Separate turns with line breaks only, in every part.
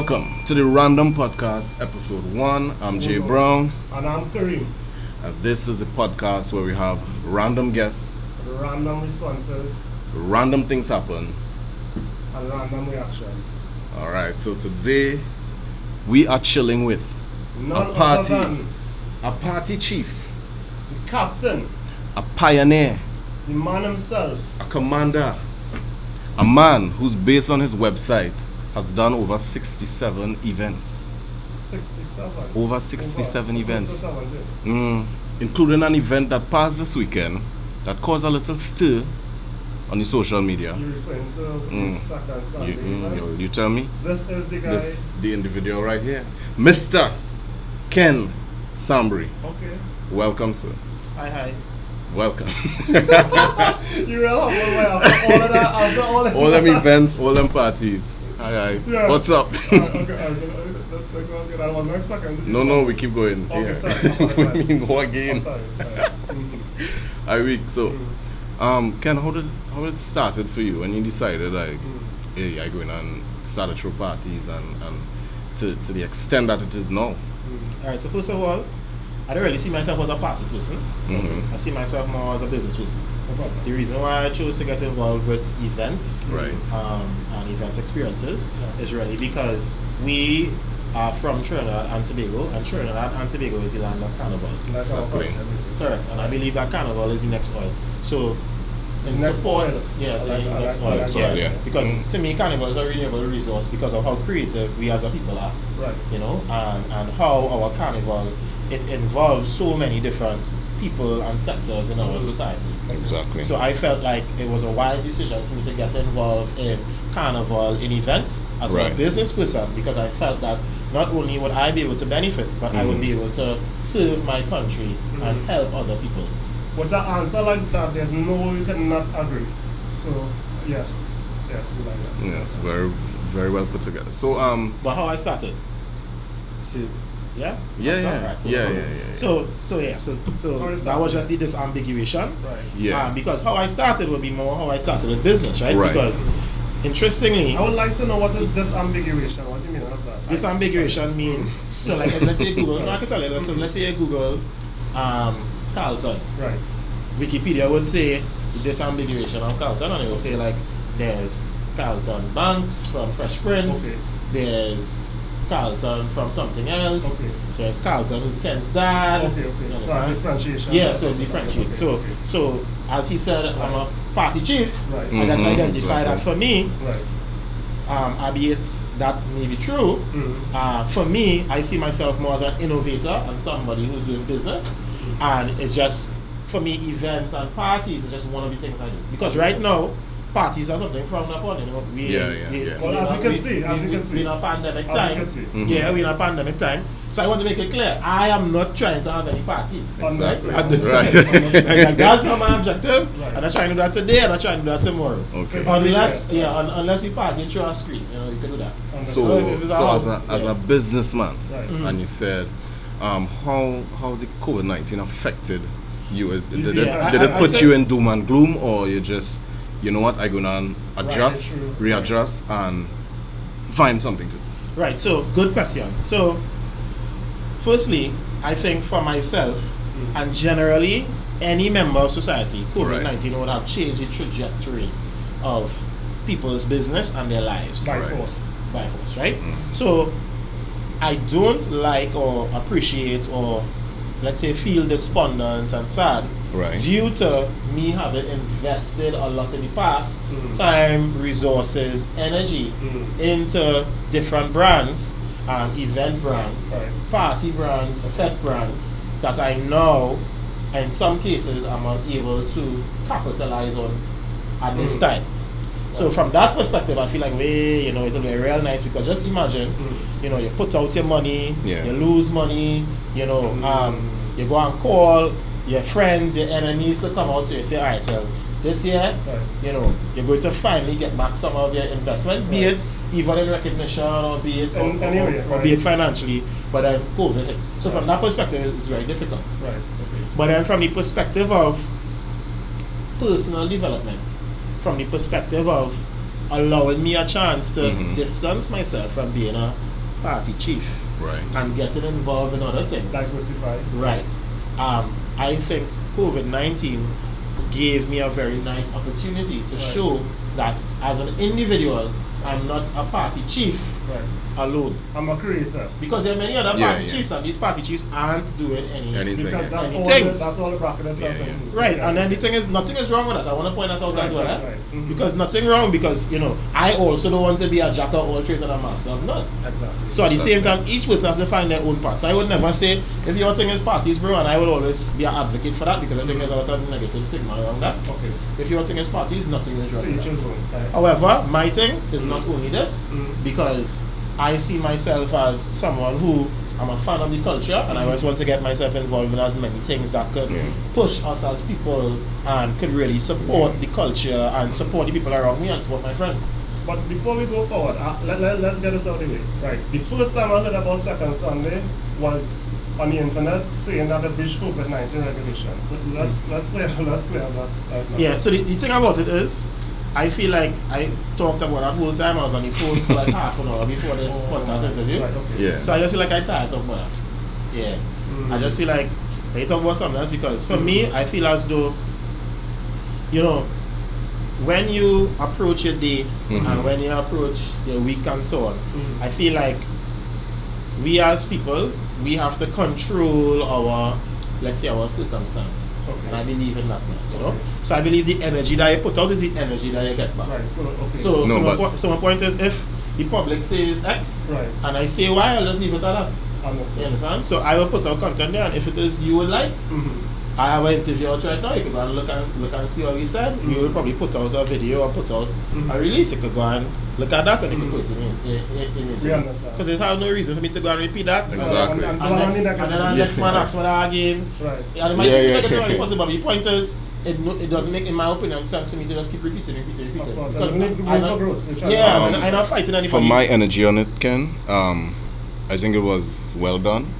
Welcome to the Random Podcast, Episode 1. I'm Jay Brown.
And I'm Kareem.
And this is a podcast where we have random guests,
Random responses,
random things happen,
and random reactions.
Alright, so today we are chilling with
None
a party,
other than
a party chief,
the captain,
a pioneer,
the man himself,
a commander, a man who's based on his website has done over 67 events.
67.
Over 67 events.
Close to 70.
Including an event that passed this weekend that caused a little stir on the social media.
You referring to the Sekon Sunday?
You tell me.
This is the guy.
The individual right here. Mr. Ken Sambury.
Okay.
Welcome, sir.
Hi.
Welcome.
You real humble boy after all of that, after
all them events, all them parties. Hi.
Yeah.
What's up?
Okay. I wasn't expecting.
No, we keep going.
Okay,
yeah.
sorry.
We mean go again.
Oh, sorry.
Alright, week. So, Ken, how did it started for you when you decided like, hey, you're going and start a throw parties and to the extent that it is now?
Alright, so first of all, I don't really see myself as a party person. I see myself more as a business person. The reason why I chose to get involved with events and event experiences is really because we are from Trinidad and Tobago, and Trinidad and Tobago is the land of carnival.
That's our point.
Correct, and I believe that carnival is the next oil. So, in
next
support,
oil.
yes,
I like
next
that.
oil,
Yeah.
Because to me, carnival is a renewable resource because of how creative we as a people are.
Right.
You know, and how our carnival, it involves so many different people and sectors in our society.
Exactly.
So I felt like it was a wise decision for me to get involved in carnival, in events as a business person, because I felt that not only would I be able to benefit, but I would be able to serve my country and help other people.
With an answer like that, there's no you cannot agree. So yes, we like that.
Yes, very, very well put together. So
But how I started? So, yeah.
Yeah.
So that was just the disambiguation.
Right.
Yeah.
Because how I started would be more how I started with business, right?
Right.
Because interestingly,
I would like to know what is disambiguation. What's the meaning of that?
disambiguation means so like let's say Google. No, I can tell you. So let's say you Google Carlton.
Right.
Wikipedia would say disambiguation of Carlton, and it would say like there's Carlton Banks from Fresh Prince.
Okay.
There's Carlton from something else.
Okay.
There's Carlton who's Ken's dad.
Okay.
You
So
understand?
differentiation.
Yeah, so differentiate.
Okay.
So as he said, I'm a party chief.
Right.
I just identify that
exactly.
for me,
Right.
albeit that may be true. For me, I see myself more as an innovator and somebody who's doing business, and it's just for me, events and parties is just one of the things I do. Because right now, parties are something frowned upon. You know,
Well, as we can see,
we're in a pandemic
As
time.
we can see.
Yeah, we're in a pandemic time. So I want to make it clear, I am not trying to have any parties.
Exactly.
Understood.
Like, that's not my objective.
Right.
I'm not trying to do that today, and I'm trying to do that tomorrow.
Okay.
Unless you party through a screen, you know, you can do that.
So
if it's
as a businessman,
Right.
and you said, how the COVID-19 affected you? Did
Yeah,
it
I
put
think-
you in doom and gloom, or you just, you know what, I'm gonna adjust,
Right, true.
readjust, and find something to do?
Right, so good question. So, firstly, I think for myself, and generally any member of society, COVID-19 would have changed the trajectory of people's business and their lives.
By
Right.
force.
By force, right? So, I don't like or appreciate or let's say feel despondent and sad
Right.
due to me having invested a lot in the past, time, resources, energy into different brands, event brands,
Right.
party brands, fete brands that I know in some cases I'm unable to capitalize on at this time. So from that perspective, I feel like, it'll be real nice because just imagine, you put out your money,
Yeah.
you lose money, you go and call your friends, your enemies to come out, so you say, all right, well, this year, you're going to finally get back some of your investment, be it even in recognition or be it or be it financially, but then COVID hit. So from that perspective, it's very difficult.
Right. Okay.
But then from the perspective of personal development, from the perspective of allowing me a chance to distance myself from being a party chief
Right.
and getting involved in other things.
Diversify.
Right. I think COVID-19 gave me a very nice opportunity to show that as an individual, I'm not a party chief alone.
I'm a creator.
Because there are many other party chiefs, and these party chiefs aren't doing anything.
Because that's all the bracket is into. So
right, and then the thing is, nothing is wrong with that. I want to point that out as well.
Mm-hmm.
Because nothing wrong, because, you know, I also don't want to be a jack of all trades and a master of none.
Exactly.
So at the same time, each person has to find their own parts. I would never say, if your thing is parties, bro, and I will always be an advocate for that, because I think there's a lot of negative stigma around that.
Okay.
If your thing is parties, nothing is wrong with that.
Right.
However, my thing is not only this, because I see myself as someone who I'm a fan of the culture, and I always want to get myself involved in as many things that could push us as people and could really support the culture and support the people around me and support my friends.
But before we go forward, let's get this out of the way. Right. The first time I heard about Sekon Sunday was on the internet saying that they breached COVID-19 regulations. So let's clear that right now.
Yeah. So the thing about it is, I feel like I talked about that whole time. I was on the phone for like half an hour before this podcast interview.
Right, okay.
Yeah.
So I just feel like I tired talking about that. Yeah. I just feel like I talk about something else, because for me, I feel as though, you know, when you approach your day and when you approach your week and so on, I feel like we as people, we have to control our, let's say, our circumstance.
Okay.
And I believe in that, you know. So I believe the energy that you put out is the energy that you get back.
Right.
So my point is, if the public says X and I say Y, I'll just leave it at that.
Understand.
You understand? So I will put out content there, and if it is you would like, I have an interview out right now. You can go and look and see what we said. We will probably put out a video or put out a release. You could go and look at that, and you can put it in it.
We understand.
Because there's no reason for me to go and repeat that.
Exactly.
And then next man asks me that again.
Right.
And it might be negative possible, but the point is, it doesn't make, in my opinion, sense to me to just keep repeating.
Of course.
Because
I'm
not fighting anybody.
For my energy on it, Ken, I think it was well done,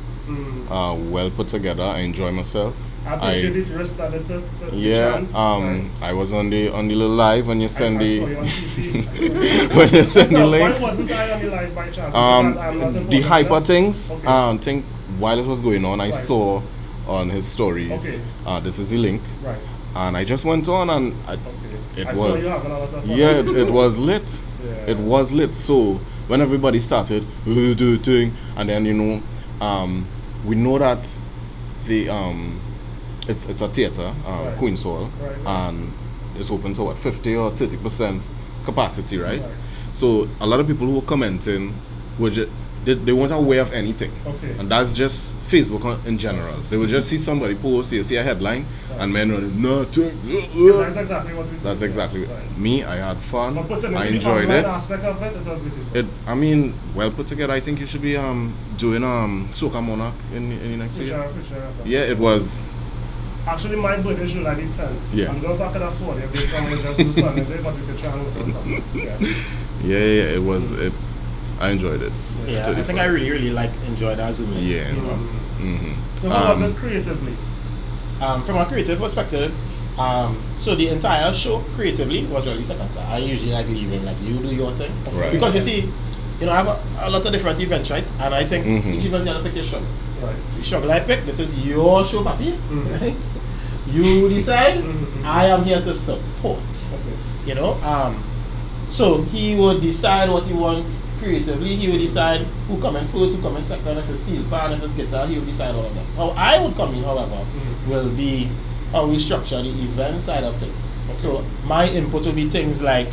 well put together. I enjoy myself.
I appreciate it. You started to
chance, I was on the little live when you send
I saw you on TV.
when you send the link.
Why wasn't I on the live by chance?
The hyper things.
Okay.
Think while it was going on, I saw on his stories. This is the link.
Right.
And I just went on, and it was
saw you having a lot of fun.
it was lit.
Yeah.
It was lit. So when everybody started do thing, and then we know that the it's a theater, Queen's Hall, and it's open to what, 50 or 30% capacity, right? So a lot of people who were commenting were just, they weren't aware of anything. And that's just Facebook in general. They would just see somebody post, see a headline, and men were nothing.
That's exactly what we said.
That's exactly me. I had fun.
But
I enjoyed it.
Aspect of it was beautiful.
I mean, well put together. I think you should be doing Soca Monarch in the next year. Yeah, it was.
Actually, my birthday is July the 10th.
Yeah.
I'm going back at 4 days, based on just do Sunday, but we could try and work on something.
Yeah, it was. I enjoyed it.
Yeah, I think I really enjoyed that Zoom link.
Yeah.
So how was it creatively?
From a creative perspective, so the entire show creatively was really Sekon Sunday. I usually like to leave in, like, you do your thing.
Right.
Because you see, I have a lot of different events, right? And I think each event you have to pick your struggle.
Right.
The struggle I pick, this is your show, papi. Right? You decide. I am here to support. So he would decide what he wants creatively. He would decide who come in first, who come in second, if it's steel pan, if it's guitar, he would decide all of that. How I would come in, however, will be how we structure the event side of things. So my input will be things like,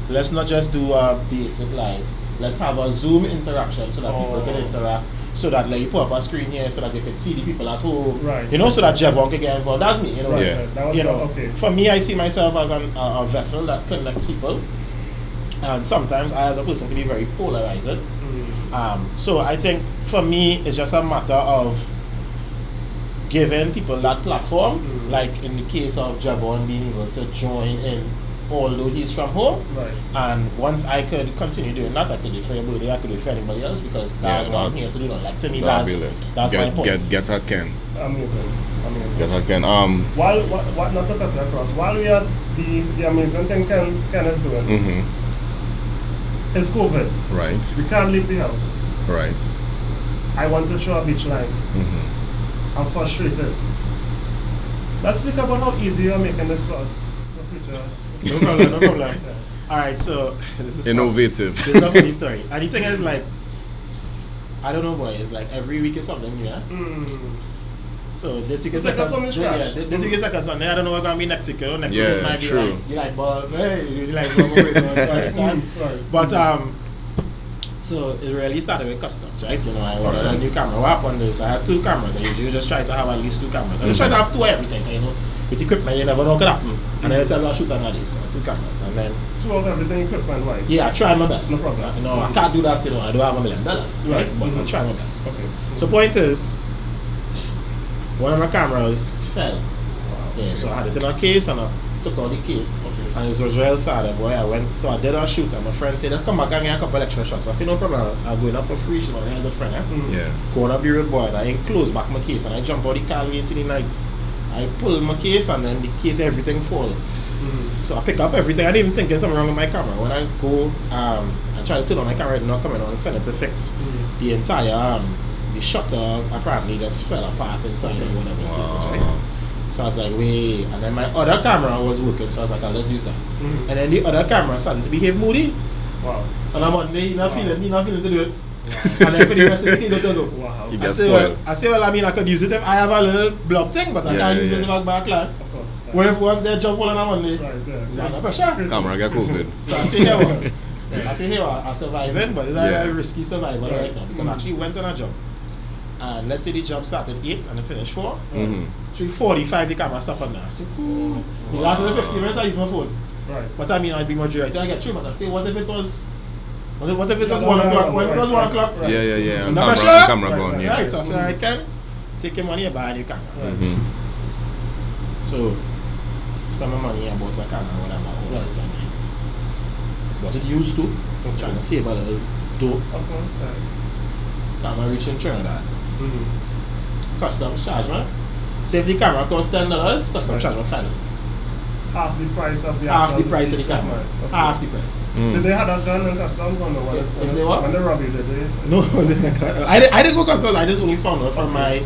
let's not just do a basic live. Let's have a Zoom interaction so that people can interact. So that, like, you put up a screen here so that you can see the people at home.
Right.
So that Javon can get involved. That's me.
Yeah.
For me, I see myself as a vessel that connects people. And sometimes I, as a person, can be very polarizing. So I think for me, it's just a matter of giving people that platform. Like in the case of Javon being able to join in, although he's from home.
Right.
And once I could continue doing that, I could do it for your birthday, I could do it for anybody else, because that's what I'm here to do. Like, to me, that's my point.
Get her Ken.
Amazing.
Get her Ken.
While not to cut across, while we are the amazing thing Ken is doing. It's COVID.
Right.
We can't leave the house.
Right.
I want to throw a beach line. I'm frustrated. Let's speak about how easy you're making this for us for future.
No problem, no problem. Alright, so this is
Innovative.
This is a funny story. And the thing is, like, I don't know, boy, it's like every week is something new, yeah? So this week is
take us from
Sekon
the scratch.
this week is Sekon Sunday. I don't know what's gonna be next week. You know, next
Yeah,
week might
true.
be like, you like ball, hey, you like ball, understand?
Right.
But so it really started with customs, right? You know, I ordered a new camera. What happened is I had 2 cameras. I usually just try to have at least 2 cameras. I just try to have 2 of everything, you know. With equipment, you never know what could happen. And then I said, I'll shoot another day, so 2 cameras. And then
2 of everything equipment wise.
yeah, I try my best.
No problem.
You know, I can't do that, you know, I don't have $1 million, right?
Right.
But I try my best.
Okay.
So point is, one of my cameras fell.
Wow.
Yeah, so I had it in a case and I took out the case.
Okay.
And it was real sad, boy. I did a shoot and my friend said, let's come back and get a couple extra shots. I said, no problem, I'm going up for free, you know, I had a good friend,
Yeah.
Going up the road, boy, and I enclose back my case and I jump out the car late in the night. I pull my case and then the case, everything fall. So I pick up everything. I didn't even think there's something wrong with my camera. When I go, I try to turn on my camera, it's not coming on, send it to fix. The entire, the shutter apparently just fell apart inside or whatever the case is, right? So I was like, wait, and then my other camera was working, so I was like, I'll just use that. And then the other camera started to behave moody.
Wow.
And I'm on there, you're not feeling to do it. And then for the rest of the thing, don't do.
Wow.
You
I
get
say,
spoiled.
well, I mean, I could use it if I have a little blob thing, but I can't use it if I back line.
Of course.
What if they jump all and I'm on there?
Right, yeah.
That's no pressure.
Camera get COVID.
So I say here, I'm surviving, but it's a risky survival right now because I actually went on a job. And let's say the job started 8 and it finished 4. 3:45 the camera stopped on there. I said, cool. The last 50 minutes I use my phone.
Right.
But I mean, I'd be more direct. I get through, but I say, what if it was 1 o'clock? What if it was 1 o'clock?
Right.
Yeah.
No
Camera,
pressure?
camera gone, yeah.
Right, so I said, I can take your money and buy a new camera. So, spend my money and bought a camera, whatever. But it used to. Trying to save a little dough.
Of course.
Camera reaching Trinidad. Customs charge, man. So if the camera costs $10, customs charge me $5.
Half the price of the
Half the price of the camera.
Okay.
Half the price.
Did they have a gun in customs on the one?
If they what?
When they robbed you, did they?
No, I didn't go customs. I just only found out from my,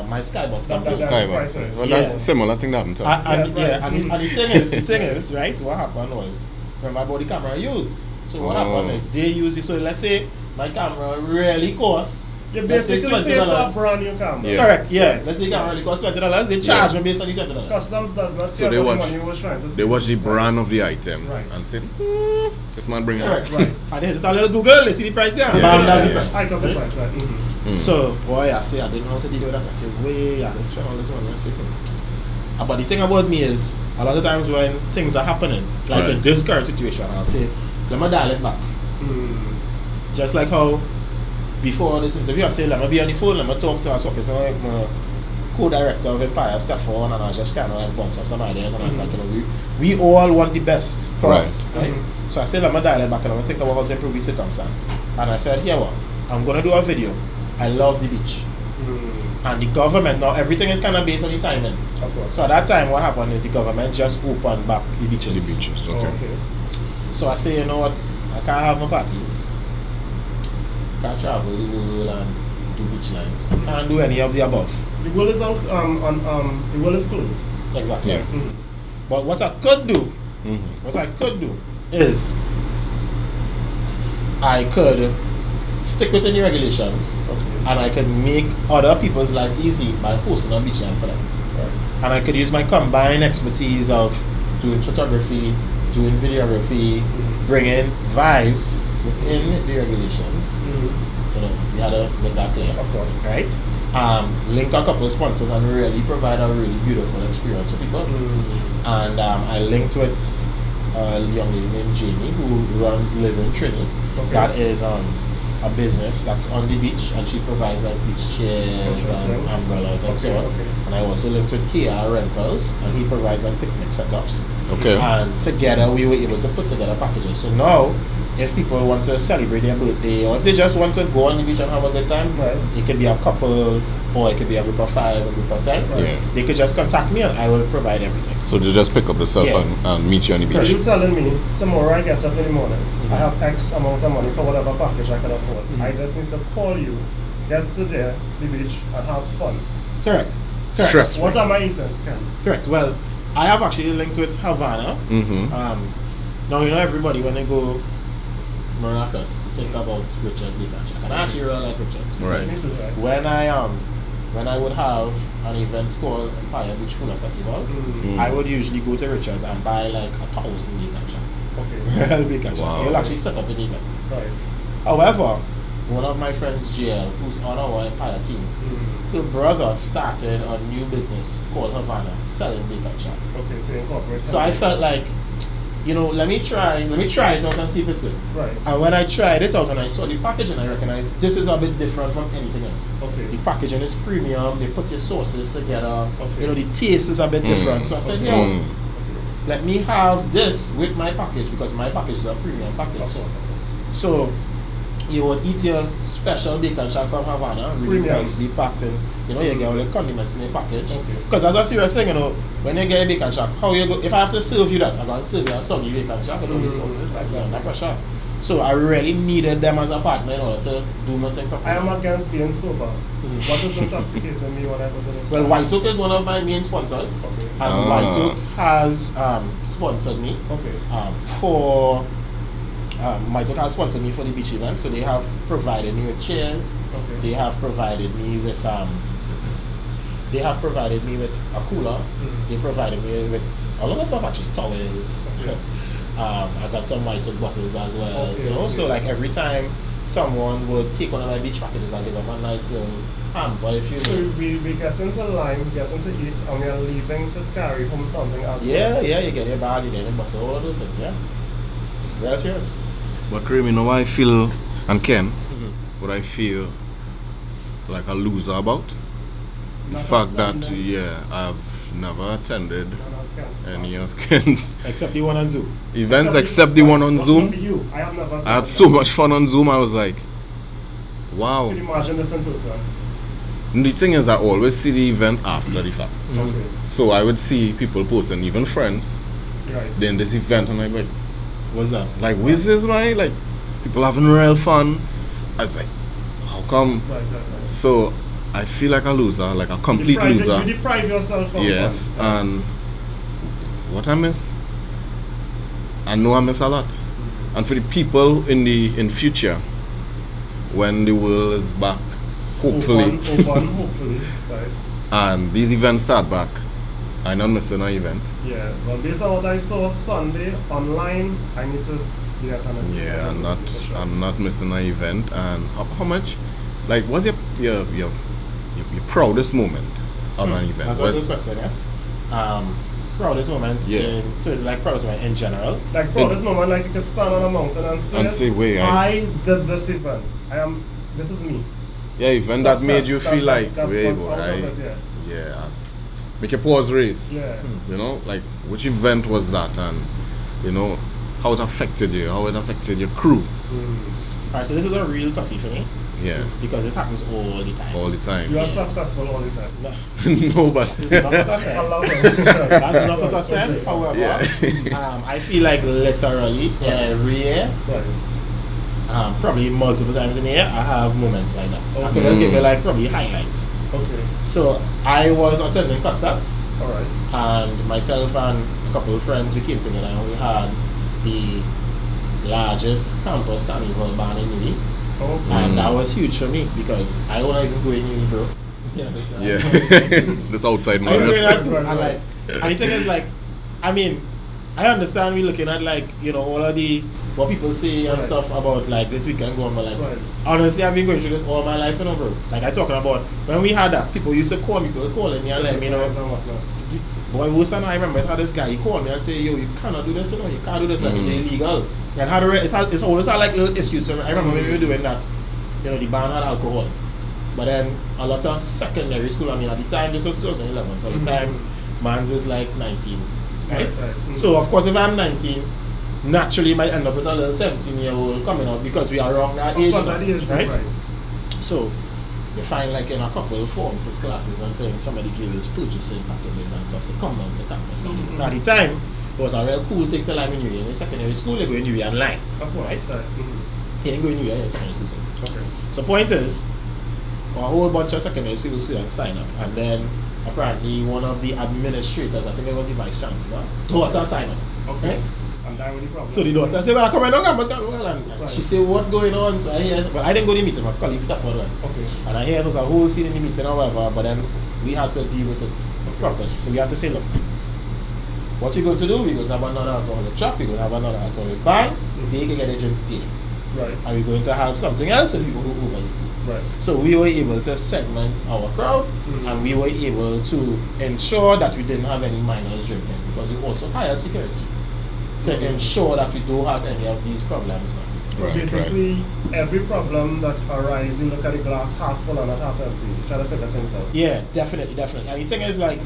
my skybox.
That-
The
that's
sky
the price,
box.
right?
Well,
Yeah.
that's a similar thing that happened to us.
And the thing is, right? What happened was, remember I bought the camera I used. So what happened is they use it. So let's say my camera really costs.
You
let's say
basically pay for a
$20.
brand new camera.
Yeah.
Correct. Yeah. Let's say the camera really costs $20. They charge me based on the $20.
Customs does not
So
care
they
about
watch-
the money you was trying to
They watch the brand of the item
Right.
and say, this man bring it
Correct.
up.
Right.
And they hit a little Google. They see the price there. And
Yeah,
bam, that's
yeah,
the
yeah.
price.
I got the
Right?
price, right?
So, boy, I say I didn't know how to deal with that. I said, wait, I just spent all this money. I said, But the thing about me is, a lot of times when things are happening, like in
Right.
this current situation, I'll say, let me dial it back. Just like how before this interview, I say, let me be on the phone, let me talk to us, my co-director of Empire, Stefan, and I just kind of like bounce off some ideas, and I was like, you know, we all want the best for us, right? So I said, let me dial it back, and I'm going to think about how to improve the circumstance. And I said, here what, I'm going to do a video. I love the beach. And the government, now everything is kind of based on the timing.
Of course.
So at that time, what happened is the government just opened back the
The
beaches.
beaches,
Oh,
okay.
So I say, you know what, I can't have no parties. Can't travel the world and do beach lines. Can't do any of the above.
The world is the world is closed.
Exactly.
Yeah.
But what I could do, is I could stick within the regulations and I could make other people's life easy by hosting a beach line for them.
Right.
And I could use my combined expertise of doing photography, doing videography, bringing vibes within the regulations. You know, we had to make that clear.
Of course.
Right? Link a couple of sponsors and really provide a really beautiful experience for people. And I linked with a young lady named Jamie who runs Live in Trini.
Okay.
That is a business that's on the beach, and she provides like beach chairs
Interesting.
and umbrellas and so on.
Okay.
And I also linked with KR Rentals, and he provides like picnic setups.
Okay.
And together we were able to put together packages. So now if people want to celebrate their birthday, or if they just want to go on the beach and have a good time,
Right.
it could be a couple, or it could be a group of 5, a group of 10.
Yeah.
They could just contact me and I will provide everything.
So they just pick up the cell
Yeah.
phone and meet you on the
So
beach.
you telling me tomorrow I get up in the morning, I have X amount of money for whatever package I can afford. I just need to call you, get to there, the beach, and have fun.
Correct.
Stress-free.
What am I eating, Ken?
Correct. Well, I have actually linked with Havana.
Mm-hmm.
Now, you know, everybody, when they go Marathas, think about Richard's Beacon Shack. And I actually really like Richard's.
Right.
Me too, right?
When I would have an event called Empire Beach Cooler Festival,
Mm.
I would usually go to Richard's and buy like 1,000 Beacon Shack.
Okay.
Real Beacon Shack.
Wow.
They'll actually set up an event.
Right.
However, one of my friends, JL, who's on our Empire team, her brother started a new business called Havana, selling Beacon Shack.
Okay, so incorporate.
So I felt like, you know, let me try it out and see if it's good.
Right.
And when I tried it out and I saw the packaging, I recognized this is a bit different from anything else.
Okay.
The packaging is premium, they put your sauces together,
Okay.
you know, the taste is a bit different. So I said,
Okay.
yo, let me have this with my package because my package is a premium package.
Of course.
So you would eat your special bacon shack from Havana, really
Premium.
nicely packed in. You know, you get all the condiments in the package.
Okay.
Because as I was saying, you know, when you get a bacon shack, how you go? If I have to serve you that, I'm going to serve you a soggy bacon shack. I don't need sauces. That's under pressure. So I really needed them as a partner in order to do nothing properly.
I am against being sober. What is intoxicating me when I go to the
Well, White Oak is one of my main sponsors.
Okay.
And White Oak has sponsored me
Okay.
for White Oak has sponsored me for the beach event. So they have provided me with chairs.
Okay.
They have provided me with a cooler. They provided me with a lot of stuff actually, towels.
Okay.
I got some White Oak bottles as well.
Okay,
You know,
okay.
so like every time someone would take one of my beach packages, I give them a nice little hamper, if you
So
will.
we get into line, we get into eat, and we are leaving to carry home something as
Yeah,
well.
yeah, you get your bag, you get your bottle, all of those things, yeah. That's yours.
But Kareem, you know what I feel, and Ken,
Mm-hmm.
what I feel like a loser about? The
Not
fact that,
attending.
I've never attended
None of Ken's
any
part.
of Ken's
Except the one on Zoom.
events except the one on
Not
Zoom.
you. I have never.
I had so much fun on Zoom, I was like, wow.
Can you imagine this in person?
And the thing is, I always see the event after the fact.
Okay.
So I would see people posting, even friends,
Right.
then this event, and I'm like,
What's that?
like, what's this, man? Like, people having real fun. I was like, how come?
Right.
So I feel like a loser, like a complete loser.
You deprive yourself from
Yes,
fun.
and what I miss, I know I miss a lot. And for the people in future, when the world is back, hopefully,
Open, hopefully. Right.
and these events start back, I'm not missing an event.
Yeah. Well, based on what I saw Sunday online, I need to be at an event.
Yeah,
For sure.
I'm not missing an event. And how much, like, what's your proudest moment of an event?
That's a good question, yes. Proudest moment,
Yeah.
so it's like proudest moment in general.
Like, bro, this moment, like you could stand on a mountain and say,
wait,
I did this event. This is me.
yeah, event that
Success,
made you feel like,
that
wait,
was
boy,
out of it,
yeah, make your pause race.
Yeah.
You know, like, which event was that, and you know how it affected you, how it affected your crew.
Alright, so this is a real toughie for me
Yeah,
because this happens all the time.
all the time.
You are successful all the time.
No,
No, but
this is not what I said.
I love it.
That's not what I said. However,
Yeah.
I feel like literally every year,
Right.
probably multiple times in a year, I have moments like that. I could just give you like probably highlights.
Okay.
So I was attending Custard,
All right.
and myself and a couple of friends, we came together and we had the largest campus carnival band in Uni.
Okay.
And that was huge for me because I wasn't even going in Uni, bro.
yeah, this outside
I
man.
was going to
just-
school, and like, and the thing is like, I mean, I understand we're looking at like, you know, all of the what people say and
Right.
stuff about like this weekend going, but like
Right.
honestly I've been going through this all my life, you know, bro. Like I talking about when we had that, people used to call me, people calling me and let me know.
Exercise and whatnot.
Boy, worse than I remember, I had this guy, he called me and say, yo, you cannot do this, you know, you can't do this, like it's illegal. And had it's always had like little issues. So I remember when we were doing that, you know, the band had alcohol. But then a lot of secondary school, I mean, at the time, this was 2011, so at the time, man's is like 19, right?
Right.
So of course, if I'm 19, naturally might end up with a little 17-year-old coming out because we are around that age,
Of course, that age group,
right?
right?
So you find like in a couple of Form 6 classes and things, some of the girls purchasing packages and stuff to come down to campus.
Mm-hmm.
At the time, it was a real cool thing to learn when you were in secondary school. You go in New Year online,
Of course,
right?
right. Mm-hmm.
You ain't going New Year in secondary school.
Okay.
So point is, a whole bunch of secondary school students sign up, and then apparently one of the administrators, I think it was the vice chancellor, daughter sign up.
Okay.
Right?
And that was the problem.
So the daughter said, well, I come on campus, and
Right.
she said, what going on? So I hear, well, I didn't go to the meeting, my colleague Stafford went.
Okay.
And I hear it was a whole scene in the meeting or whatever, but then we had to deal with it properly. So we had to say, look, what we're going to do, we're going to have another alcoholic truck, we're going to have another alcoholic bar, they can get a drink stay.
Right.
And we're going to have something else for people who overeat.
Right.
So we were able to segment our crowd, and we were able to ensure that we didn't have any minors drinking, because we also hired security to ensure that we don't have any of these problems now.
So
Right,
basically, every problem that arises, you look at the glass half full and not half empty. You try to figure things out.
Yeah, definitely. And the thing is, like,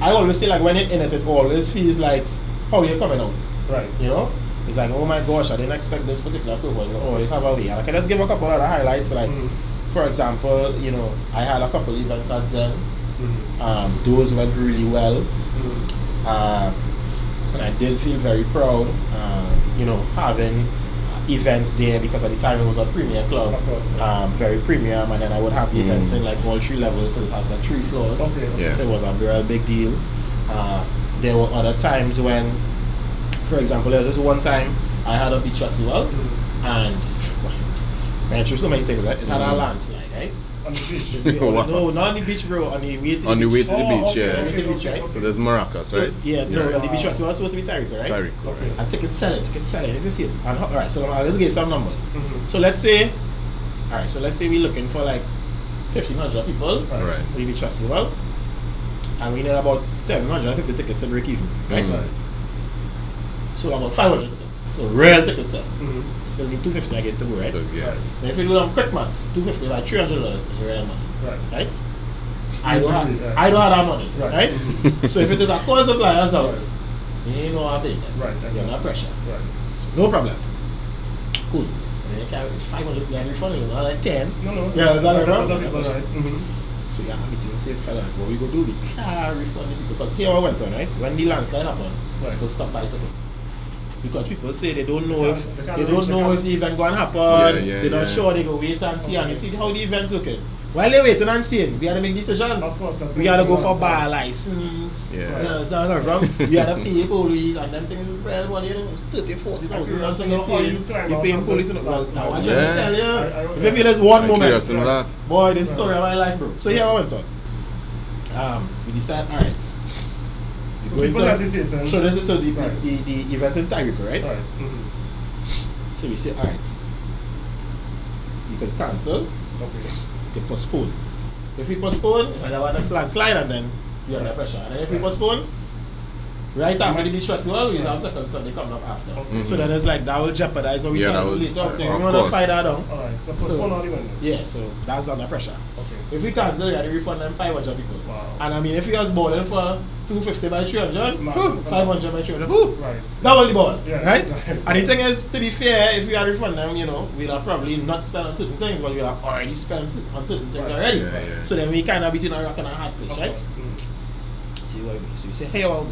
I always say, like, when you're in it, it always feels like how you're coming out.
Right.
You know? It's like, oh my gosh, I didn't expect this particular curve. You always have a way. And I can just give a couple of the highlights. Like, for example, you know, I had a couple events at Zen. Those went really well. And I did feel very proud, you know, having events there, because at the time it was a premier club.
Of course.
Very premium, and then I would have the events in like all 3 levels, because it has like 3 floors.
Okay.
Yeah.
So it was a real big deal. There were other times when, for example, there was this one time I had a beach festival, and ran through so many things. Right? It had a landslide, right?
On the beach.
Wow.
No, not on the beach, bro. On the way to
On the way to the beach,
okay,
yeah.
okay, okay.
So there's Maracas,
So,
right?
yeah, no, the beach festival was supposed to be Tyrico, right?
Tyrico,
Okay.
right?
And ticket selling, you can see it. And alright, so let's get some numbers. So let's say we're looking for like 1,500 people
Right.
for the beach festival, and we need about 750 tickets to break even, right?
Mm.
So about 500 tickets. So real tickets sell.
Mhm.
So need 250 again to go, right?
So, yeah.
Right.
Now if you do them quick maths, 250 like $300 is real money,
Right.
right? I don't have
Right.
I don't have that money,
Right.
right? So if it is a call suppliers out,
Right.
you ain't no paying them.
Right,
You're
exactly.
not pressure.
Right.
So no problem. Cool. And then you carry it's 500 you refund, you know, like 10.
No.
Yeah, is that
Right,
right?
other people, right.
So you have a meeting and say, fellas, what we go do? We can't refund the people, because here what went on, right? When the landslide happened,
Right.
people stop buying tickets. Because people say they don't know if
They can't
they don't
reach
know
the
if the event going to happen.
Yeah,
They're not
yeah.
sure. They go wait and see, and you
Okay.
see how the event's looking. While they're waiting and seeing, we had to make decisions.
Of course, that's
We had to go
it.
for bar license.
Yeah.
You understand where I'm from? We had to pay police, and then things well, what you know, 30, 40,000.
curious to
You
know how you
paying,
climb
you
out
paying
of
police.
this
Well,
last
now I
time.
just
Yeah.
tell you,
I-
if you feel there's one
I'm
moment,
curious to know that.
boy, this
Right.
story of my life, bro. So here I went on. We decided, all right.
So
going
people
to-
hesitate and-
So this is so the
Right.
the event in Tyrico, right?
Right.
So we say, all right, you could cancel,
Okay.
you could postpone. If we postpone, we have our next landslide, and then we are under pressure. And then if we postpone, right after the beach festival, we have Sekon Sunday coming up after.
Okay.
So then it's like that will jeopardize what we
Yeah,
try
that
to do
will-
later on. So we
of
want to
course.
fight that down.
Alright, so postpone all the window.
Yeah, so that's under pressure.
Okay.
If we cancel, we have to refund them 500 people.
Wow.
And I mean, if you was balling for 250 by 300,
Man.
500 by 300, whoo,
Right.
that was the ball,
Yeah.
right? And the thing is, to be fair, if we had refund them, you know, we'll have probably not spent on certain things, but we'll have already spent on certain things
Right.
already.
Yeah, yeah.
So then we kind of between a rock and a hard place,
Of
right?
course.
See what I mean? So we say, hey, well,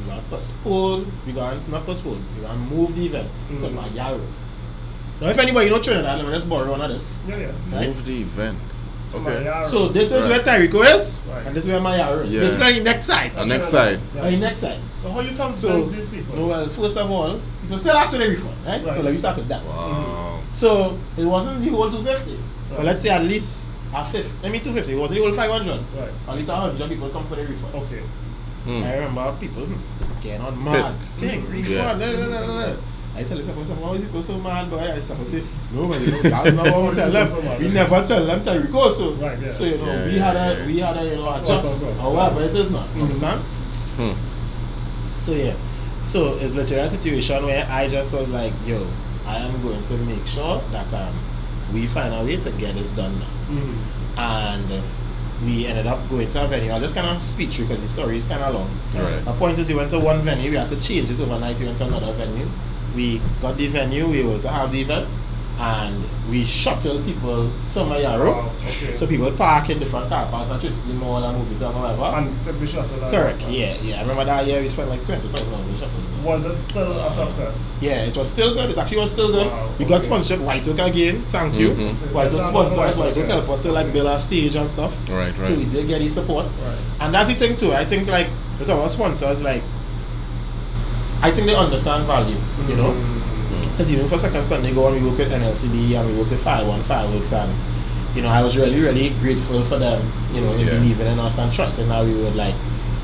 we're going to postpone, we're going to not postpone, we're going to move the event to
Mm.
Mayaro. Now, if anybody know Trinidad, let me just borrow one of this.
Yeah.
Right?
Move the event.
So
Okay.
Mayaro.
So this is
Right.
where Tyrico is,
Right.
and this is where Mayaro is.
Yeah.
Basically, the next side.
And next side.
Yeah.
The next side.
So how you convince
So,
these people?
no, well, first of all, people still actually refund, right?
Right.
So let me start with that.
Wow.
So it wasn't the whole 250, but
Right.
let's say at least a fifth. I mean 250. It wasn't the whole 500.
Right.
At least 100 people come for the refund.
Okay.
Hmm.
I remember people getting on mad.
Pissed.
Thing,
Yeah.
refund. No. I tell you something, why is people so mad, boy? I supposed to say, no, man, that's not what we tell them.
So mad.
We never tell them till we go. So,
Right, yeah.
so you know,
Yeah,
we
yeah,
had
yeah.
we had a you know
Of course,
adjust.
of course.
However, it is not.
Mhm.
Understand?
Hmm.
So yeah, so it's literally a situation where I just was like, yo, I am going to make sure that we find a way to get this done now.
Mm-hmm.
And we ended up going to a venue. I'll just kind of speak through because the story is kind of long.
Right.
My point is, we went to one venue, we had to change it overnight, we went to another venue. We got the venue, we were to have the event, and we shuttled people to Mayaro.
Wow, okay.
So people park in different car parks and twist the mall and move it or whatever.
And took the shuttle.
Correct, yeah. I remember that year we spent like $20,000 in shuttles.
Was it still a success?
Yeah, it was still good. It actually was still good.
Wow,
We got
okay.
sponsorship White Oak again. Thank you. White Oak sponsors. White Oak help us to like build our stage and stuff.
Right.
So we did get the support.
Right.
And that's the thing too. I think like with our sponsors, like I think they understand value, you know. Because even for Sekon Sunday, go and we work with NLCB and we work with 5-1 Fireworks, and you know I was really grateful for them, you know, in believing in us and trusting that we would like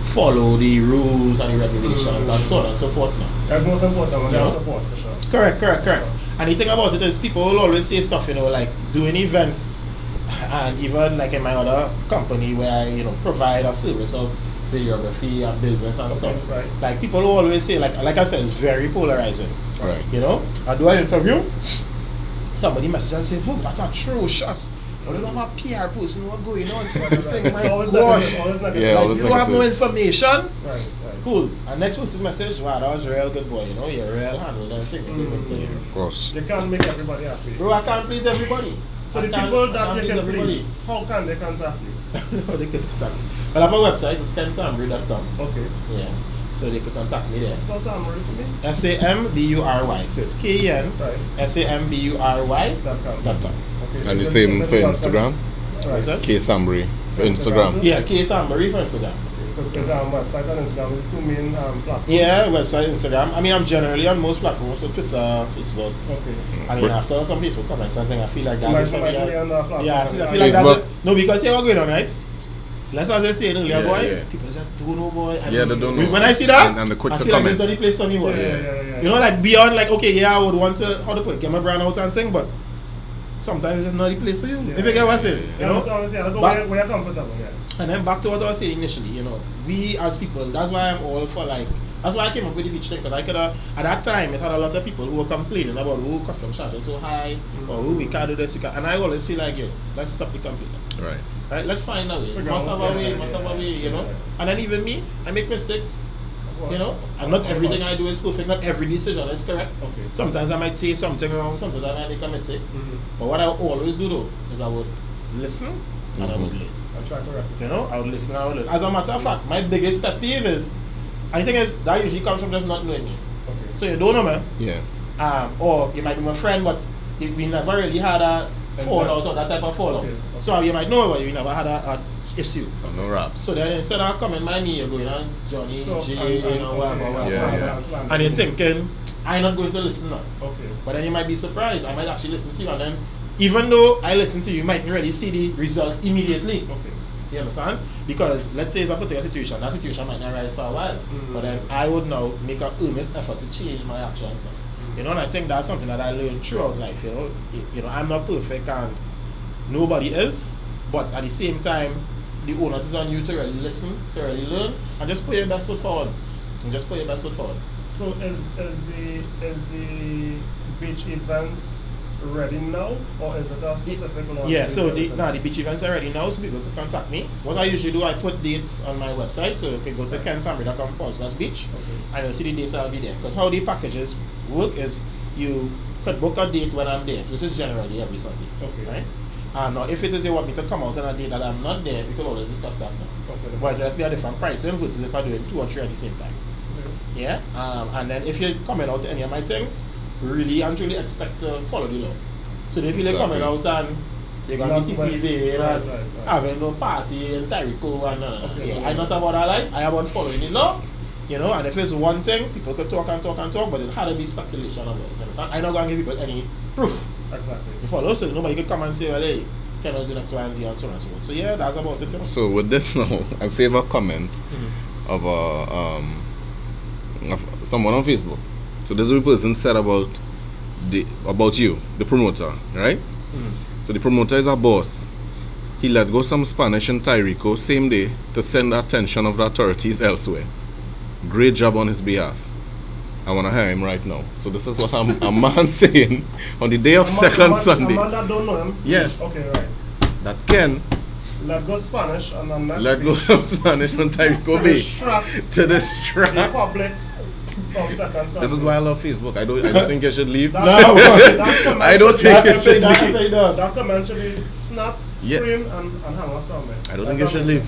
follow the rules and the regulations and so on and so forth now.
That's most important when
You
you have
know?
support for sure.
Correct. And the thing about it is people will always say stuff, you know, like doing events, and even like in my other company where I, you know, provide a service of videography and business and stuff.
Right.
Like people will always say, like I said, it's very polarizing.
Right.
You know? I do an interview, somebody message and say, oh, that's atrocious. But you don't have a PR person who are going on to the thing, my
Always
gosh.
negative, always negative.
Yeah,
Like,
always
you don't have no
negative.
information.
Right.
Cool. And next person's message, wow, that was a real good boy, you know, you're real handled and everything.
Of course.
You can't make everybody happy.
Bro, I can't please everybody.
So
I
the
can't-
people
I
that
can't
you can
everybody.
please, how can they contact you?
No, they can contact me. Well, I have a website, it's kensambury.com.
Okay.
Yeah. So they can contact me there.
Spell Sambury for me.
SAMBURY. So it's KEN
Right.
SAMBURY.com.
Okay.
And the
Is
same
it
for
the
Instagram.
Right.
Right.
K Sambury for
For
Instagram.
Instagram.
Yeah, K Sambury for Instagram.
Okay, so because website and Instagram is the two main platforms.
Yeah, website, Instagram. I mean, I'm generally on most platforms, so Twitter, Facebook.
Okay.
I mean, after some Facebook comments and things, I feel like that's
Might be on the platform.
Yeah, I feel like that's
Facebook.
it. No, because here we're going on, right? Let's as I say earlier,
Yeah,
boy.
yeah.
People just don't know, boy. And
Yeah, they don't know.
When I see that,
And they're quick
I
to
feel like
comment.
it's not the place for me, boy.
Yeah.
You know, like beyond, like, okay, yeah, I would want to, how to put it, get my brand out and thing, but sometimes it's just not the place for you.
Yeah.
If you get what I'm saying,
You
you know?
understand? Go
But-
where you're comfortable, yeah.
And then back to what I was saying initially, you know, we as people, that's why I'm all for like, that's why I came up with the beach thing, because I could have, at that time, it had a lot of people who were complaining about, oh, custom charges so high, or oh, we can't do this, we can't. And I always feel like, yo, let's stop the complaining.
Right.
Right, let's find a way.
Figure
Must
out
have a way,
yeah,
must have a
yeah,
way, you know.
yeah.
And then even me, I make mistakes,
Of course.
you know. And not
Of
everything
course.
I do is perfect, not every decision is correct.
Okay.
Sometimes I might say something wrong, sometimes I might make a mistake. But what I always do though, is I would listen and I would learn.
I'm trying to replicate.
You know, I would listen and I would learn. As a matter of fact, my biggest pet peeve is, and the thing is, that usually comes from just not knowing me.
Okay.
So you don't know me,
Yeah.
or you might be my friend, but we never really had a fallout or that type of fallout.
Okay.
So you might know, but you never had a issue.
No raps.
So then instead of coming by me, you're going on Johnny,
So,
Jay, you know, whatever.
Yeah.
And you're thinking, I'm not going to listen now.
Okay.
But then you might be surprised, I might actually listen to you, and then even though I listen to you, you might not really see the result immediately.
Okay.
You understand? Because let's say it's a particular situation, that situation might not rise for a while. But then I would now make an earnest effort to change my actions. You know, and I think that's something that I learned throughout life, you know. You know, I'm not perfect and nobody is, but at the same time, the onus is on you to really listen, to really learn, and just put your best foot forward.
So is the beach events ready now, or is it a specific launch?
Yeah, so the beach events are ready now, so people can contact me. What I usually do, I put dates on my website, so you can go to kensambury.com/beach, and you'll see the dates I'll be there. Because how the packages work is you could book a date when I'm there, which is generally every Sunday.
Okay.
Right? Now, if it is you want me to come out on a date that I'm not there, we can always discuss that now.
Okay.
But it'll just be a different pricing versus if I do it 2 or 3 at the same time. Yeah, and then if you're coming out to any of my things, really and truly expect to follow the law. So if you're coming out and you're going to be TTV and
Right.
having no party and Tyrico and
Okay,
I'm not about that life, I'm about following the law. You know, and if it's one thing, people could talk, but it had to be speculation about it. You understand? I'm not going to give people any proof.
Exactly.
You follow? So nobody could come and say, well, hey, Ken was doing X, Y, and Z and so on and so forth. So yeah, that's about it. You know?
So with this now, I save a comment of someone on Facebook. So this is what the person said about you, the promoter, right? So the promoter is a boss. He let go some Spanish in Tyrico same day to send the attention of the authorities elsewhere. Great job on his behalf. I want to hear him right now. So this is what a man saying on the day of Sekon Sunday.
A man that don't know him?
Yeah.
Okay, right.
That Ken
Let go Spanish and then next
Let go
week,
some Spanish from Tyrico
to
Bay
distract
to the
the
strap.
public from Sekon Sunday.
This is why I love Facebook. I don't think you should leave.
That-
No.
that comment
I don't
should
think
be-
you should leave.
That comment should be snapped,
Yeah.
framed, and hung up somewhere.
I don't think you should leave.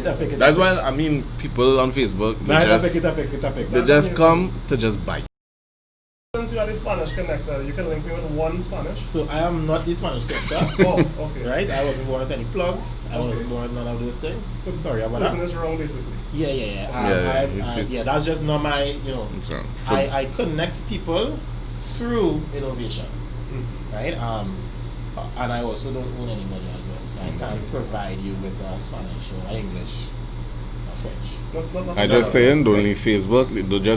That's
That's why I mean people on Facebook they
Nah,
just
pick it.
they just come to just bite.
Since you are the Spanish connector, you can link me with one Spanish.
So I am not the Spanish tester.
Oh, okay.
Right? I wasn't born with any plugs. I wasn't born with none of those things. So sorry about
Person
that.
is wrong, basically.
Yeah.
It's-
That's just not my, you know.
That's wrong. So,
I connect people through innovation, right? And I also don't own any money as well, so I can't provide you with Spanish or English or French.
Not
I just saying don't leave Facebook.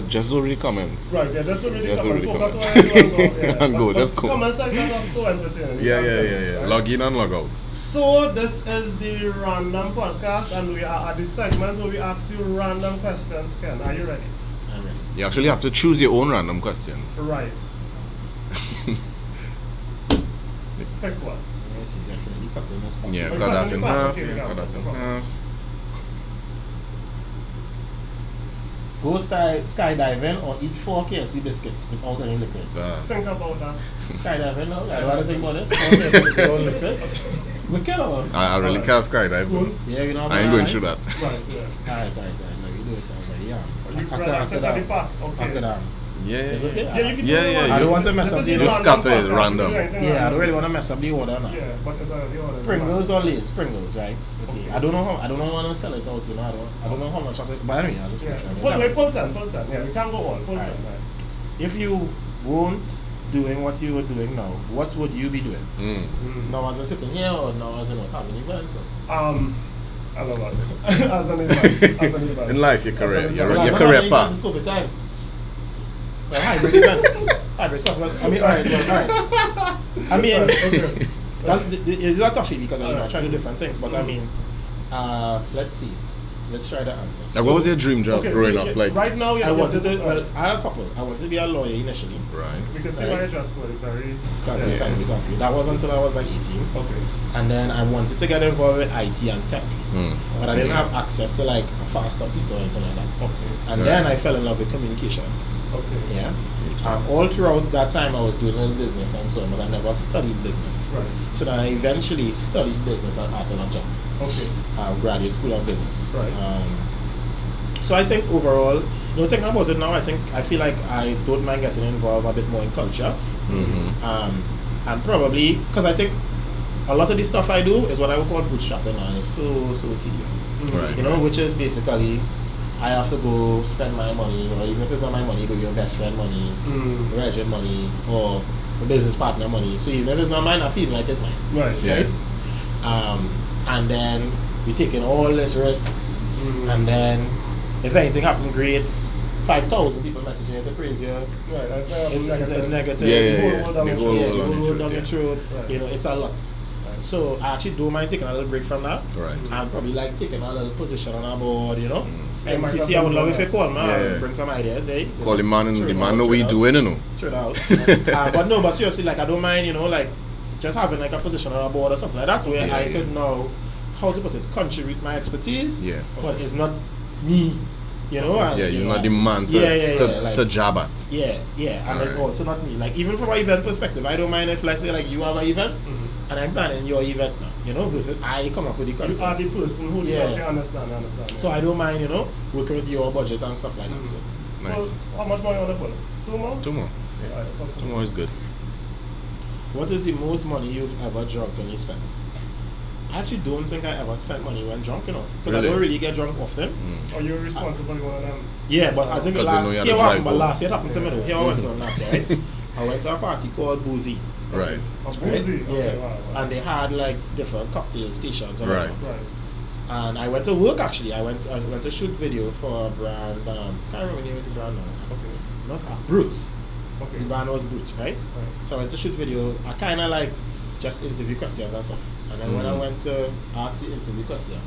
Just don't read comments.
Right, yeah, that's the really
Just
comment.
really
Focus
comment.
on what you do and go.
And go,
But
just go.
Comments like that are so entertaining. You
Yeah.
can't say, right?
Log in and log out.
So this is the random podcast, and we are at the segment where we ask you random questions. Ken, are you ready?
I'm ready.
You actually have to choose your own random questions.
Right. Pick one.
Yes, you definitely cut in this part.
Yeah,
Oh,
cut that
cut
in
in half,
half.
okay,
Yeah,
yeah,
cut that
no
in
problem.
half.
Go skydiving or eat 4 KFC biscuits without any liquid.
Think about that.
Skydiving, no? I don't want to think about this. 4 KFC without liquid. We can or?
I really can't skydive.
Cool.
Yeah, you know.
I ain't going through that.
Right, yeah.
Alright. No, you do it. Alright, yeah.
You
I
grab
could
it at the back.
I
Okay.
could
Yeah.
Is it okay?
Yeah, you can do
Yeah,
it.
yeah,
I don't want to mess
This
up
is
the
the
You
random
scatter it
podcast,
random.
you can do anything
Yeah, I don't
random.
really want to mess up the order now.
Yeah, but the order.
Pringles or Lay's? Pringles, right? Okay.
Okay.
I don't know how I want to sell it out, you know. I don't know how much of it, but anyway, I'll just
Yeah.
make sure.
Pull 10. Yeah, we can't go on. Pull 10.
Alright.
Right.
If you weren't doing what you were doing now, what would you be doing? Now as I'm sitting here or now as not having events?
I love that. As an advice.
In life, your career,
As an
your
advice.
career path.
It's COVID time. Well, hybrid events. Hybrid stuff. Well, I mean, alright. I mean,
Right, okay.
it's not toughy because I try to do different things, but I mean, let's see. Let's try the answer.
Like, what was your dream job
Okay,
growing
so
up?
you-
Like,
right now,
I wanted to. Well, I had a couple. I wanted to be a lawyer initially.
right.
You can see
Right.
why you just were very.
Thank
Yeah.
you. That was until I was like 18.
Okay.
And then I wanted to get involved with IT and tech.
Mm.
But I didn't have access to like a fast computer or anything like that.
Okay.
And then I fell in love with communications.
Okay.
Yeah. All throughout that time I was doing a little business and so on, but I never studied business.
Right.
So then I eventually studied business at Art and Adjunct,
Okay.
graduate school of business.
Right.
So I think overall, thinking about it now, I feel like I don't mind getting involved a bit more in culture.
Mm-hmm.
And probably because I think a lot of the stuff I do is what I would call bootstrapping, and it's so tedious.
Right.
Which is basically I have to go spend my money, or even if it's not my money, go your best friend money, your agent money, or a business partner money. So even if it's not mine, I feel like it's mine.
Right.
Yeah.
Right? And then we taking all this risk, and then if anything happen, great. 5,000 people messaging you, it's crazy.
Right.
It's negative.
Yeah.
Hold down
The
your
whole
throat.
world on your
down your
throat,
throat.
Right.
It's a lot. So I actually don't mind taking a little break from that.
Right.
And probably like taking a little position on our board,
So you might
NCC,
have
I would love if you
that.
call me,
Yeah.
bring some ideas, eh?
Call the man and
Throw
the
it
man
out,
know
throw
what
it
he
out.
doing, you know.
Throw it out. But seriously, like I don't mind, like just having like a position on a board or something like that where I could now, how to put it, contribute my expertise.
Yeah.
But it's not me, and,
Yeah, you're not the man to
like,
jab at.
Yeah, and it's
Alright.
also not me. Like even from an event perspective, I don't mind if like say like you have an event and I'm planning your event now, versus I come up with the
You are
concept.
the person who
Yeah.
okay, understand.
So I don't mind, working with your budget and stuff like that. So
Nice.
How much more you want to put? 2 more?
2 more.
Alright, put 2
2 more is good.
what is the most money you've ever drunkenly spent? I actually don't think I ever spent money when drunk, because
Really?
I don't really get drunk often.
Are you responsible for one of them?
Yeah, but I think
Because you know you had to
what
drive
happened, but
home.
last year it happened to me though. Here I went on last year, right? I went to a party called Boozy.
Right.
A boozy?
Yeah.
Okay, wow.
And they had like different cocktail stations. And
Right.
whatnot.
Right.
And I went to work actually. I went to shoot video for a brand. Can't remember the name of the brand now.
Okay.
Not Brute.
Okay.
The brand was Brute, right? So I went to shoot video. I kind of like just interview questions and stuff. And then when I went to ask the interview questions,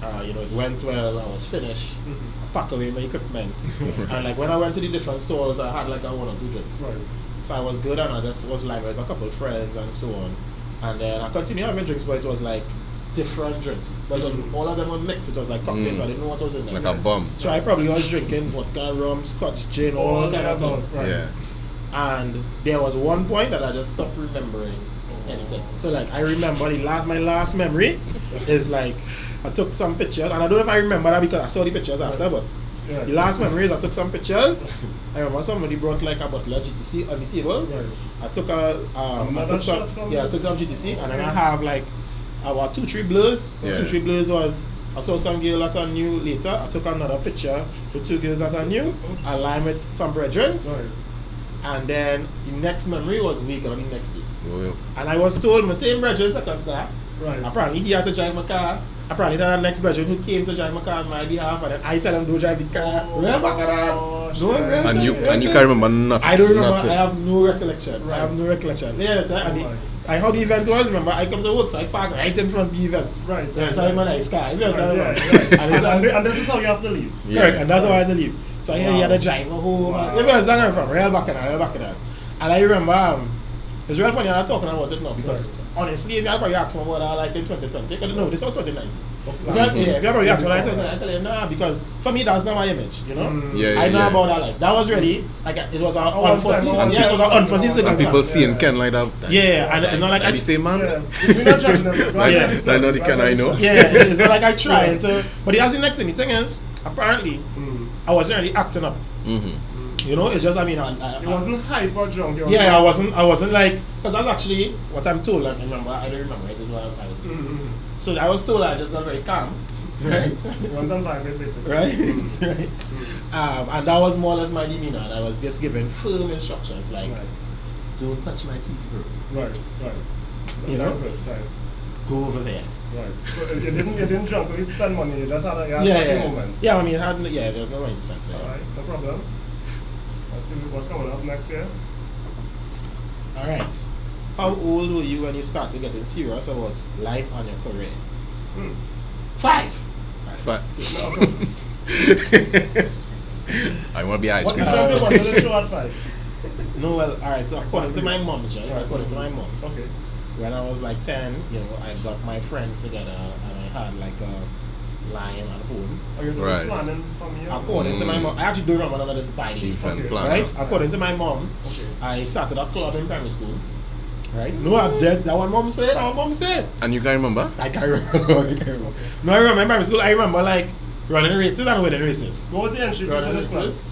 it went well. I was finished. I packed away my equipment, and like when I went to the different stores, I had like a 1 or 2 drinks.
Right.
So I was good, and I just was like with a couple of friends and so on. And then I continued having drinks, but it was like different drinks. But it was all of them were mixed. It was like cocktails, so I didn't know what was in there.
Like a bomb.
So I probably was drinking vodka, rum, scotch, gin, all kind of stuff.
Right.
Yeah.
And there was one point that I just stopped remembering anything. So like I remember my last memory is like I took some pictures, and I don't know if I remember that because I saw the pictures after, but
Yeah.
the last memory is I took some pictures. I remember somebody brought like a bottle of GTC on the table.
Right.
I took
Another shot from
I took some GTC, and then I have like about 2-3 blurs.
Yeah.
2-3 blurs was I saw some girl that I knew later. I took another picture with 2 girls that I knew. I lined with some brethren.
Right.
And then the next memory was week on the next day.
Oh,
And I was told my same brethren Sekon Sunday.
Right.
Apparently he had to drive my car. Apparently that next brethren who came to drive my car on my behalf, and then I tell him don't drive the car. Remember that? No,
And you can't remember nothing.
I don't remember.
nothing.
I have no recollection.
Right.
I have no recollection. Yeah, and how the event was, remember, I come to work, so I park right in front of the event.
Right.
Yeah, so I'm a nice car. You know, so
Right,
I'm-
yeah.
and it's
And this is how you have to leave.
Yeah.
correct, and that's how I had to leave. So he had to drive me home.
Wow.
You know where I'm from? Real back in that. And I remember, it's real funny I'm not talking about it now because
Right.
honestly, if you probably ask me what I like in 2020, because no, this was 2019.
Okay.
If you probably ask me what I told I tell you, nah, because for me, that's not my image, you know?
Yeah,
I know
yeah.
about that life. That was really, like, it was an
one
unforeseen,
time,
yeah, it was an unforeseen
And
circumstance.
people seeing
Yeah.
Ken like that.
Yeah, and it's not like
I the same man.
Yeah. We're not judging them. Right?
Yeah.
That's not the Ken I know.
Yeah, it's not like I trying to, but that's the next thing. The thing is, apparently, I wasn't really acting up.
Mm-hmm.
You know, it's just, I mean,
It wasn't hype or drunk.
yeah, I wasn't like, because that's actually what I'm told. I remember, I don't remember, it is what I was told. So I was told I just not very calm, right?
You want some time, basically.
Right, right. And that was more or less my demeanor, and I was just given firm instructions like,
Right.
don't touch my keys, bro.
Right.
You know?
That's it. Right.
Go over there.
Right. So you didn't drunk, you spend money. You just had a
Yeah.
moments.
Yeah, I mean, there was no money to spend. So.
All right. No problem. Let's see what's coming up next year.
All right. How old were you when you started getting serious about life and your career? 5.
But
No,
I want to be ice
what
cream.
you wanted to show at 5?
No, well, all right. So according to my mom's, right?
Right.
According to my mom's,
Okay.
when I was like 10, you know, I got my friends together and I had like a lion at home.
Are you doing
Right.
planning from here?
According to my mom, I actually don't remember none of this by the
Different
Okay.
plan.
right? According to my mom,
Okay.
I started a club in primary school. Right? No, I'm dead. That what mom said. That what mom said.
And you can remember?
I can't remember. I can't remember. No, I remember in primary school. I remember like running races and winning races.
What was the entry fee to
Running
this class?
races.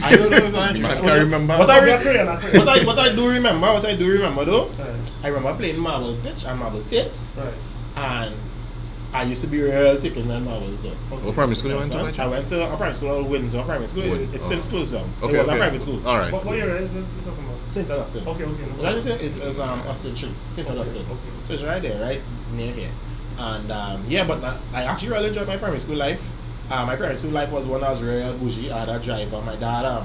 I don't know if I
Man can't remember.
What I,
Not Korean, not Korean.
what I do remember though,
Right.
I remember playing marble pitch and marble tits,
Right.
and I used to be real thick in my marbles though.
What primary school you went to? by
I
chance?
went to a primary school called Windsor Primary School.
Win-
It's
oh.
since closed down.
Okay,
It was
okay.
a private school.
All right.
What year is this we're talking about?
St. Augustine.
Okay. No
What I
problem.
say is Austin Street, St.
Okay,
Augustine.
okay.
So it's right there, right near here. And yeah, but I actually really enjoyed my primary school life. My primary school life was when I was real bougie. I had a driver. My dad,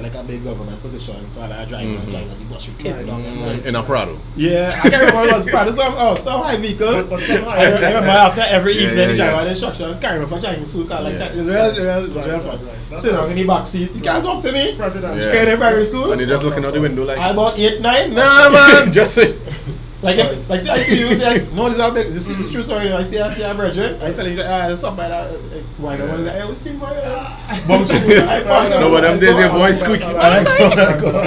like a big government position, so I had a driver.
Mhm.
Driver, the bus would tip
Nice.
down and
In a Prado.
yeah, I can't remember what it was part of some high vehicle.
But some high-
I remember after every
Yeah,
evening,
yeah,
the driver
yeah.
had instructions, carrying me for driving school car. Like,
Yeah.
it was real
Right,
fun.
right. That's
Sit down
right.
in the back seat. You can't talk to me.
President.
Yeah.
Carrying in primary school.
And you're just looking out the window like,
I about 8, 9.
nah, man, just wait.
Like, see, I see you say, no, this is a big, this is true story. I see a brethren, I tell you, there's somebody that, why not? One guy, I was seeing boy, bum school, I pass
No, but them days your voice squeaky.
And I go.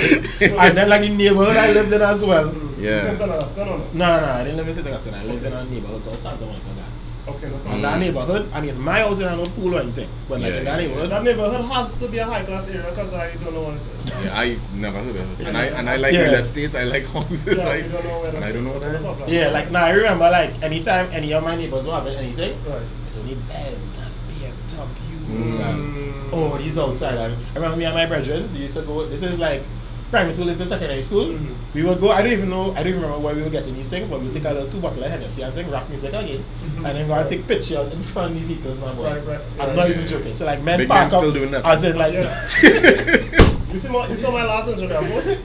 And then, like, the neighborhood I lived in as well.
Yeah.
St. Augustine or no?
No, I didn't live in St. Augustine. I lived in a neighborhood called Santa Monica Gardens.
Okay, no
And
problem.
that neighborhood, I mean, my house in a no pool or anything, but like
Yeah,
in that
yeah.
neighborhood,
That neighborhood has to be a high class area because I don't know what it is.
Yeah, I never heard of it. And I like
Yeah.
real estate, I like houses,
Yeah,
like,
you don't know where
and I don't know what that is.
yeah, like now I remember like anytime any of my neighbors were having anything,
Right.
it's only Benz and BMWs
Mm.
and oh, these outside. And I remember me and my brethren used to go. This is like primary school into secondary school.
Mhm.
We would go. I don't even remember where we were getting these things, but we would take a little 2 bottle of Hennessy and think rock music again,
Mhm.
and then go and take pictures in front of the vehicles. Now, boy.
Right.
I'm not
Yeah.
even joking. So like men
Big
park
men
up,
still doing that.
as in like
Yeah. You saw my last Instagram post?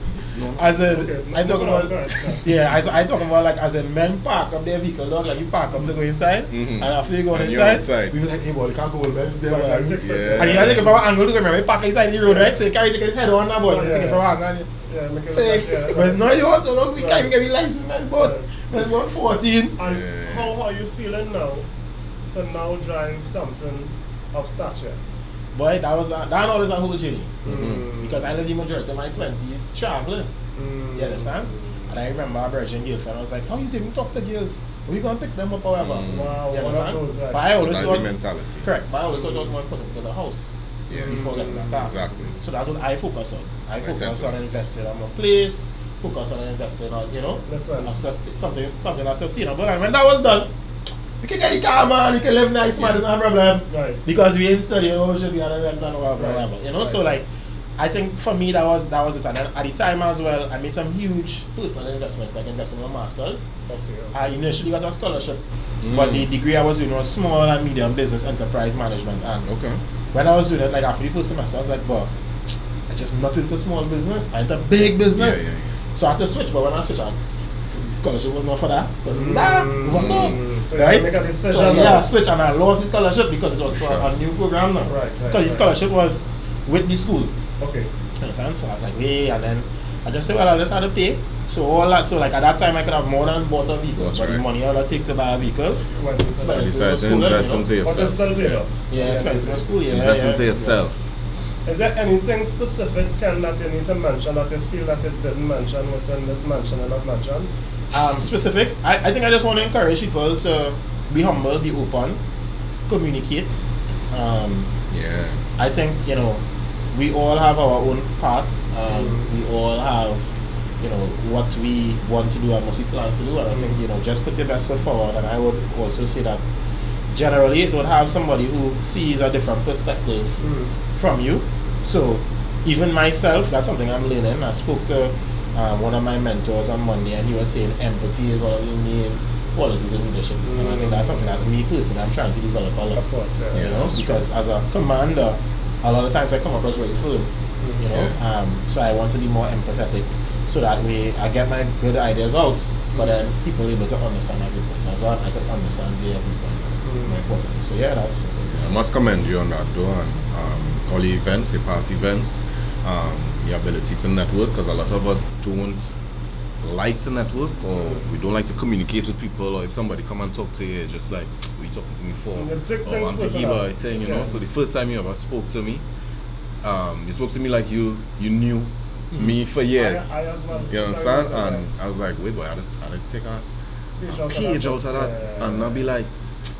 As in,
Okay,
I talk
no,
about,
go ahead.
yeah, I talk about like as in men park up their vehicle, dog, like you park up to go inside, and after you go
And you're
inside,
outside.
we be like, hey boy, you can't go, man, it's there,
Right,
man.
take pictures.
Yeah.
And you gotta take it from an angle to go, remember, you park inside the road, right? So you carry the head on now, boy, you take it from an angle.
Yeah, make it
Take,
look like,
but no, you also look, we
Right.
can't even get a license, man, but
Right.
man, it's about 14.
And
Yeah.
how are you feeling now to now drive something of stature?
Boy, that was a whole journey.
Mm.
Because I lived the majority of my 20s traveling.
Mm.
You understand? And I remember a virgin girlfriend, I was like, how you even talk to girls? We gonna pick them up, however.
Wow,
You
one of
understand?
those, right.
But I always
Survivor
thought,
mentality.
correct, but I always thought I was going to put into the house
Yeah.
before getting a car.
Exactly.
So that's what I focus on. I
Nice
focus on
sentiments.
investing on my place, focus on investing on, you know,
Listen.
something that's sustainable. And when that was done, we can get the car, man, we can live nice, man,
Yeah.
it's not a problem.
Right.
Because we ain't studying, we should be on a rent and whatever,
Right.
whatever. You know, so
Right.
like, I think for me that was it. And then at the time as well, I made some huge personal investments, like investing in my masters.
Okay.
I initially got a scholarship, but the degree I was doing was small and medium business enterprise management. And
Okay.
when I was doing it, like after the first semester, I was like, but I just not into small business, I into big business.
Yeah.
So I had to switch, but when I switched, the scholarship was not for that. So, nah, what's up?
So you
Right?
make a decision
So
now.
yeah, I switched and I lost the scholarship because it was for a
Sure.
new program now.
Right,
Because
right,
the scholarship was with the school.
Okay.
Understand? So I was like, wait, and then I just said, well, I just had to pay. So all that, so like at that time I could have more than bought a vehicle,
That's
but the
right.
money I would take to buy a vehicle,
Went into
Spend
that.
it.
You decided to
School,
invest
you know?
into
But it's
yourself.
still good, though.
yeah, spent in my school, yeah.
Invest
yeah,
into yourself.
Is there anything specific, Ken, that you need to mention that you feel that you didn't mention within this mention and not mentions?
Specific, I think I just want to encourage people to be humble, be open, communicate.
Yeah.
I think, you know, we all have our own paths, we all have, you know, what we want to do and what we plan to do, and I think, you know, just put your best foot forward. And I would also say that generally it would have somebody who sees a different perspective from you. So even myself, that's something I'm learning. I spoke to one of my mentors on Monday, and he was saying empathy is one of the main qualities in leadership, and I think that's something that me personally I'm trying to develop a lot.
Of course, yeah.
You know,
that's
because as a commander, a lot of times I come across very firm. You know, so I want to be more empathetic, so that way I get my good ideas out, but then people are able to understand everything as well. I can understand their viewpoint more importantly. So yeah, that's
I must commend you on that though, and all the events, your past events, your ability to network, because a lot of us don't like to network, or we don't like to communicate with people, or if somebody come and talk to you, it's just like, what are you talking to me for?
You take
Or
things
I'm thinking
personal.
about a thing, you know.
Yeah.
So the first time you ever spoke to me, you spoke to me like you knew me for years.
I as well.
You understand? And I was like, wait, boy, I'd take a page out of that, and I'll be like,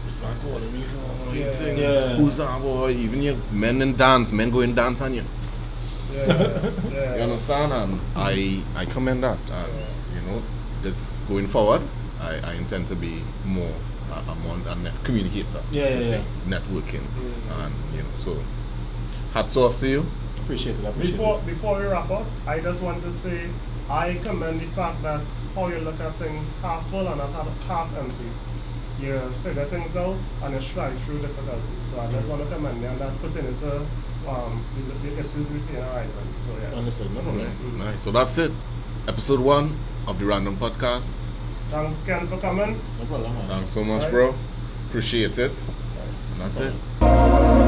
what's my calling me for? You
Yeah.
think,
Yeah.
who's that boy? Even your men in dance, men go in dance and you.
Yeah.
You understand? And I commend that. And, you know, just going forward, I intend to be more a communicator.
Yeah,
just
yeah,
networking. And, you know, so hats off to you.
appreciate it.
Before we wrap up, I just want to say I commend the fact that how you look at things half full and not half empty. You figure things out and you stride through difficulties. So I just want to commend you on that, putting it to the issues we see in horizon. So yeah.
Understood, no problem.
Nice. So that's it. Episode 1 of the Random Podcast.
Thanks, Ken, for coming.
No problem, man.
Thanks so much,
Right.
bro. Appreciate it. And that's it.
Problem.